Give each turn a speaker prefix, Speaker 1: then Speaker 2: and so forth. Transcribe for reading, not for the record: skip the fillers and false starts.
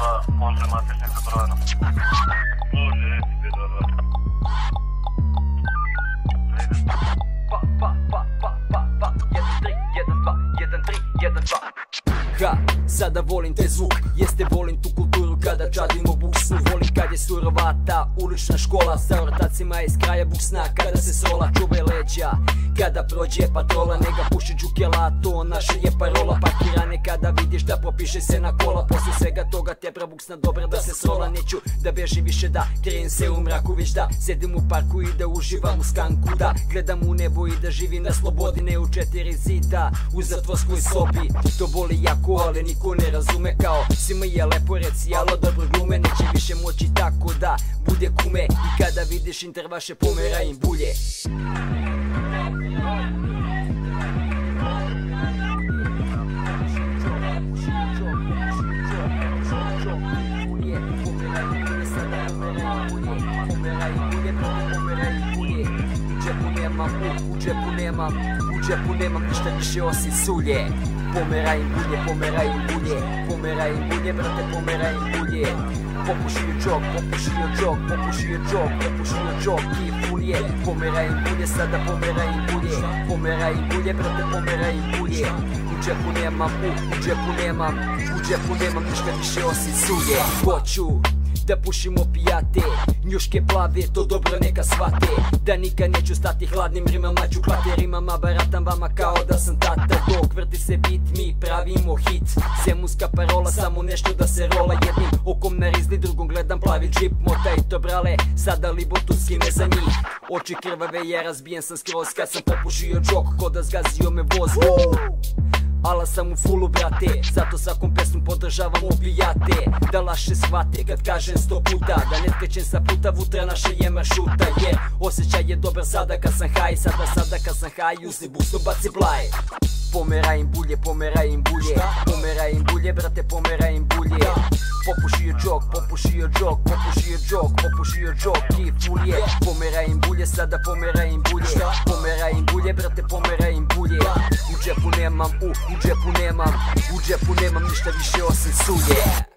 Speaker 1: 2, može matičnim patronom. Može, recite 2.
Speaker 2: Ha, sada volim te zvuk, jeste volim tu kulturu kada čadimo buksnu. Volim kad je surovata ulična škola sa ortacima iz kraja buksna. Kada se sola čuve leđa, kada prođe patrola, nega puši džukela, to naša je parola. Parkirane kada vidiš da propiše se na kola, posle svega toga tebra buksna dobra da se srola. Neću da bežim više, da krenem se u mraku, već da sedim u parku i da uživam u skanku, da gledam u nebo i da živim na slobodi, ne u četiri zida u zatvorskoj sobi. To boli jako, ali niko ne razume, kao svima je lepo reci, alo dobro glume. Neće više moći tako da bude kume, i kada vidiš intervaše pomera im bulje. U džepu nemam ništa više osim sulje. Pomera im bulje, pomera im bulje, pomera im bulje, brate, pomera im bulje. Popušio džok, popušio džok, popušio džok, popušio džok i fulje. Pomera im bulje, sada pomera im bulje, pomera im bulje, brate, pomera im bulje. U džepu nemam, u džepu nemam ništa više osim sulje. Hoću da pušim opijate, njuške plave, to dobro neka shvate. Da nikad neću stati hladnim rimama, ću klate rimama, baratam vama kao da sam tata. Dok vrti se bit, mi pravimo hit. Zemunska parola, samo nešto da se rola. Jednim okom na rizni, drugom gledam plavi džip. Motaj to brale, sada libotu skine za njih. Oči krvave, ja razbijen sam skroz kad sam popušio džok, ko da zgazio me voz. Ala sam u fullu, brate, zato svakom pesmom podržavam opijate. Da laše shvate kad kažem 100 puta, da ne skrećem sa puta, vutra naše je maršuta. Jer osjećaj je dobar sada kad sam haj, sada kad sam haj, uzmi busno, baci blaj. Pomera im bulje, pomera im bulje, pomera im bulje, brate, pomera im bulje. Popušio džok, popušio džok, popušio džok, popušio džok i fulje. Pomera im bulje, sada pomera im bulje, pomera im bulje, brate, pomera im bulje. U džepu nemam ništa više osim sulje.